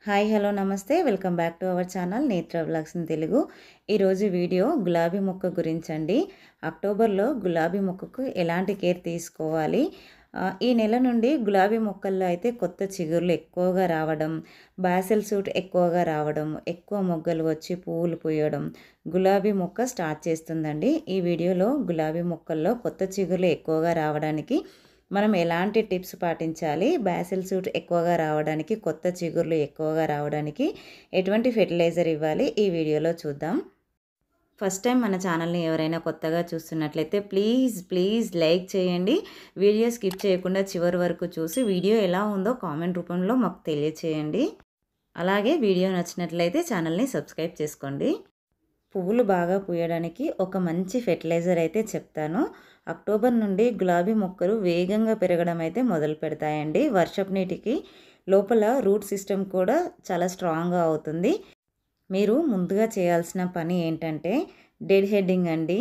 Hi hello నమస్తే welcome back to our channel నేత్ర vlogs in Telugu. ఈరోజు వీడియో గులాబీ మొక్క గురించండి. అక్టోబర్లో గులాబీ మొక్కకు ఎలాంటి కేర్ తీసుకోవాలి, ఈ నెల నుండి గులాబీ మొక్కల్లో అయితే కొత్త చిగుర్లు ఎక్కువగా రావడం, బాసిల్ సూట్ ఎక్కువగా రావడం, ఎక్కువ మొగ్గలు వచ్చి పువ్వులు పూయడం గులాబీ మొక్క స్టార్ట్ చేస్తుందండి. ఈ వీడియోలో గులాబీ మొక్కల్లో కొత్త చిగుర్లు ఎక్కువగా రావడానికి మనం ఎలాంటి టిప్స్ పాటించాలి, బాసిల్ సూట్ ఎక్కువగా రావడానికి, కొత్త చిగుర్లు ఎక్కువగా రావడానికి ఎటువంటి ఫెర్టిలైజర్ ఇవ్వాలి, ఈ వీడియోలో చూద్దాం. ఫస్ట్ టైం మన ఛానల్ని ఎవరైనా కొత్తగా చూస్తున్నట్లయితే ప్లీజ్ లైక్ చేయండి. వీడియో స్కిప్ చేయకుండా చివరి వరకు చూసి వీడియో ఎలా ఉందో కామెంట్ రూపంలో మాకు తెలియచేయండి. అలాగే వీడియో నచ్చినట్లయితే ఛానల్ని సబ్స్క్రైబ్ చేసుకోండి. పువ్వులు బాగా పూయడానికి ఒక మంచి ఫెర్టిలైజర్ అయితే చెప్తాను. అక్టోబర్ నుండి గులాబీ మొక్కలు వేగంగా పెరగడం అయితే మొదలు పెడతాయండి. వర్షపు నీటికి లోపల రూట్ సిస్టమ్ కూడా చాలా స్ట్రాంగ్గా అవుతుంది. మీరు ముందుగా చేయాల్సిన పని ఏంటంటే డెడ్ హెడ్డింగ్ అండి.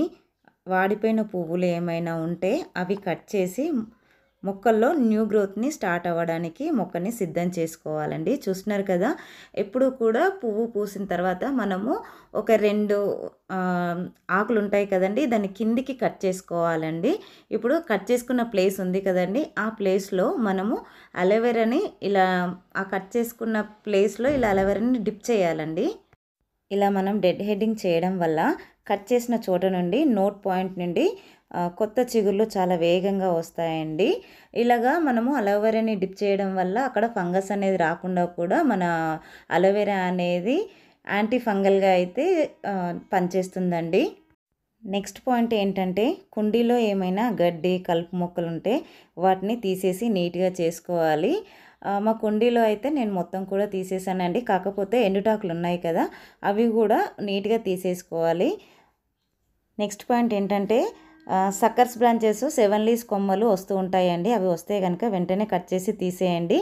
వాడిపోయిన పువ్వులు ఏమైనా ఉంటే అవి కట్ చేసి మొక్కల్లో న్యూ గ్రోత్ని స్టార్ట్ అవ్వడానికి మొక్కని సిద్ధం చేసుకోవాలండి. చూస్తున్నారు కదా, ఎప్పుడు కూడా పువ్వు పూసిన తర్వాత మనము ఒక 2 ఆకులు ఉంటాయి కదండి, దాన్ని కిందికి కట్ చేసుకోవాలండి. ఇప్పుడు కట్ చేసుకున్న ప్లేస్ ఉంది కదండి, ఆ ప్లేస్లో మనము అలోవెరాని ఇలా ఆ కట్ చేసుకున్న ప్లేస్లో ఇలా అలోవెరాని డిప్ చేయాలండి. ఇలా మనం డెడ్ హెడ్డింగ్ చేయడం వల్ల కట్ చేసిన చోట నుండి నోట్ పాయింట్ నుండి కొత్త చిగుర్లు చాలా వేగంగా వస్తాయండి. ఇలాగా మనము అలోవెరాని డిప్ చేయడం వల్ల అక్కడ ఫంగస్ అనేది రాకుండా కూడా మన అలోవెరా అనేది యాంటీ ఫంగల్గా అయితే పనిచేస్తుందండి. నెక్స్ట్ పాయింట్ ఏంటంటే కుండీలో ఏమైనా గడ్డి కలుపు మొక్కలు ఉంటే వాటిని తీసేసి నీట్గా చేసుకోవాలి. మా కుండీలో అయితే నేను మొత్తం కూడా తీసేసానండి. కాకపోతే ఎండుటాకులు ఉన్నాయి కదా, అవి కూడా నీట్గా తీసేసుకోవాలి. నెక్స్ట్ పాయింట్ ఏంటంటే సక్కర్స్ బ్రాంచెస్ 7 లీవ్స్ కొమ్మలు వస్తూ ఉంటాయండి. అవి వస్తే కనుక వెంటనే కట్ చేసి తీసేయండి.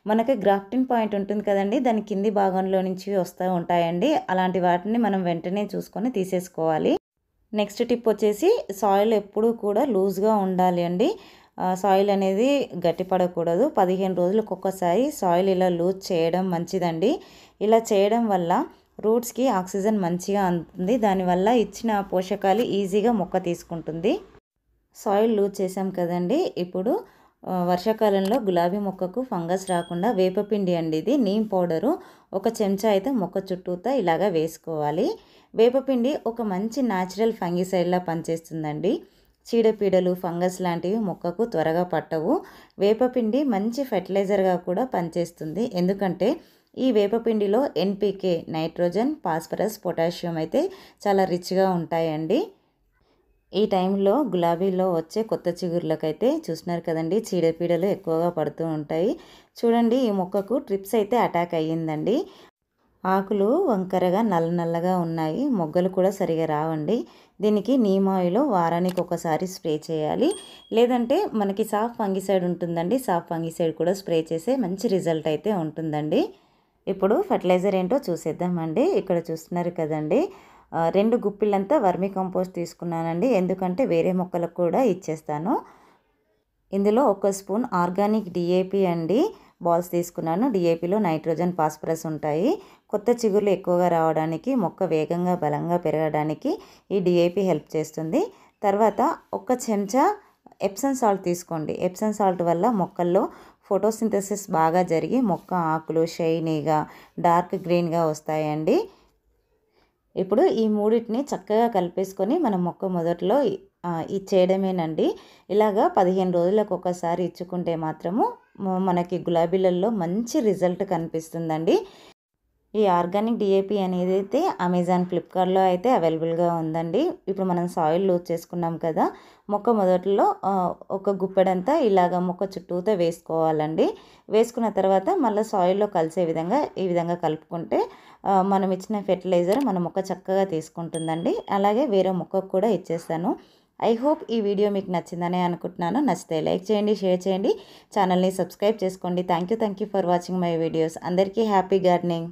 మనకి గ్రాఫ్టింగ్ పాయింట్ ఉంటుంది కదండి, దాని కింది భాగంలో నుంచి వస్తూ ఉంటాయండి. అలాంటి వాటిని మనం వెంటనే చూసుకొని తీసేసుకోవాలి. నెక్స్ట్ టిప్ వచ్చేసి సాయిల్ ఎప్పుడూ కూడా లూజ్గా ఉండాలి అండి. సాయిల్ అనేది గట్టిపడకూడదు. 15 రోజులకు ఒక్కసారి సాయిల్ ఇలా లూజ్ చేయడం మంచిదండి. ఇలా చేయడం వల్ల రూట్స్కి ఆక్సిజన్ మంచిగా అందుతుంది. దానివల్ల ఇచ్చిన పోషకాలు ఈజీగా మొక్క తీసుకుంటుంది. సాయిల్ లూజ్ చేసాం కదండి. ఇప్పుడు వర్షాకాలంలో గులాబీ మొక్కకు ఫంగస్ రాకుండా వేపపిండి అండి, ఇది నీమ్ పౌడరు 1 చెంచా అయితే మొక్క చుట్టూతా ఇలాగా వేసుకోవాలి. వేపపిండి ఒక మంచి న్యాచురల్ ఫంగిసైడ్లా పనిచేస్తుందండి. చీడపీడలు ఫంగస్ లాంటివి మొక్కకు త్వరగా పట్టవు. వేపపిండి మంచి ఫెర్టిలైజర్గా కూడా పనిచేస్తుంది. ఎందుకంటే ఈ వేపపిండిలో NPK, నైట్రోజన్, ఫాస్ఫరస్, పొటాషియం అయితే చాలా రిచ్గా ఉంటాయండి. ఈ టైంలో గులాబీలో వచ్చే కొత్త చిగుర్లకైతే చూస్తున్నారు కదండి, చీడపీడలు ఎక్కువగా పడుతూ ఉంటాయి. చూడండి, ఈ మొక్కకు ట్రిప్స్ అయితే అటాక్ అయ్యిందండి. ఆకులు వంకరగా నల్లగా ఉన్నాయి, మొగ్గలు కూడా సరిగా రావండి. దీనికి నీమ్ ఆయిల్ వారానికి ఒకసారి స్ప్రే చేయాలి. లేదంటే మనకి సాఫ్ ఫంగిసైడ్ ఉంటుందండి, సాఫ్ ఫంగిసైడ్ కూడా స్ప్రే చేసే మంచి రిజల్ట్ అయితే ఉంటుందండి. ఇప్పుడు ఫర్టిలైజర్ ఏంటో చూసేద్దామండి. ఇక్కడ చూస్తున్నారు కదండి, 2 గుప్పిళ్ళంతా వర్మీ కంపోస్ట్ తీసుకున్నానండి. ఎందుకంటే వేరే మొక్కలకు కూడా ఇచ్చేస్తాను. ఇందులో 1 స్పూన్ ఆర్గానిక్ DAP అండి బాల్స్ తీసుకున్నాను. DAPలో నైట్రోజన్, ఫాస్ఫరస్ ఉంటాయి. కొత్త చిగుర్లు ఎక్కువగా రావడానికి, మొక్క వేగంగా బలంగా పెరగడానికి ఈ DAP హెల్ప్ చేస్తుంది. తర్వాత 1 చెంచా ఎప్సమ్ సాల్ట్ తీసుకోండి. ఎప్సమ్ సాల్ట్ వల్ల మొక్కల్లో ఫోటోసింథసిస్ బాగా జరిగి మొక్క ఆకులు షైనీగా డార్క్ గ్రీన్గా వస్తాయండి. ఇప్పుడు ఈ మూడింటిని చక్కగా కలిపేసుకొని మనం మొక్క మొదట్లో ఇచ్చేయడమేనండి. ఇలాగా 15 రోజులకు ఒకసారి ఇచ్చుకుంటే మాత్రము మనకి గులాబీలలో మంచి రిజల్ట్ కనిపిస్తుందండి. ఈ ఆర్గానిక్ DAP అనేది అయితే అమెజాన్, ఫ్లిప్కార్ట్లో అయితే అవైలబుల్గా ఉందండి. ఇప్పుడు మనం సాయిల్ లూజ్ చేసుకున్నాం కదా, మొక్క మొదట్లో 1 గుప్పెడంతా ఇలాగ మొక్క చుట్టూతో వేసుకోవాలండి. వేసుకున్న తర్వాత మళ్ళీ సాయిల్లో కలిసే విధంగా ఈ విధంగా కలుపుకుంటే మనం ఇచ్చిన ఫెర్టిలైజర్ మన మొక్క చక్కగా తీసుకుంటుందండి. అలాగే వేరే మొక్కకు కూడా ఇచ్చేస్తాను. ఐ హోప్ ఈ వీడియో మీకు నచ్చిందని అనుకుంటున్నాను. నచ్చితే లైక్ చేయండి, షేర్ చేయండి, ఛానల్ని సబ్స్క్రైబ్ చేసుకోండి. Thank you for watching my videos. అందరికీ హ్యాపీ గార్డెనింగ్.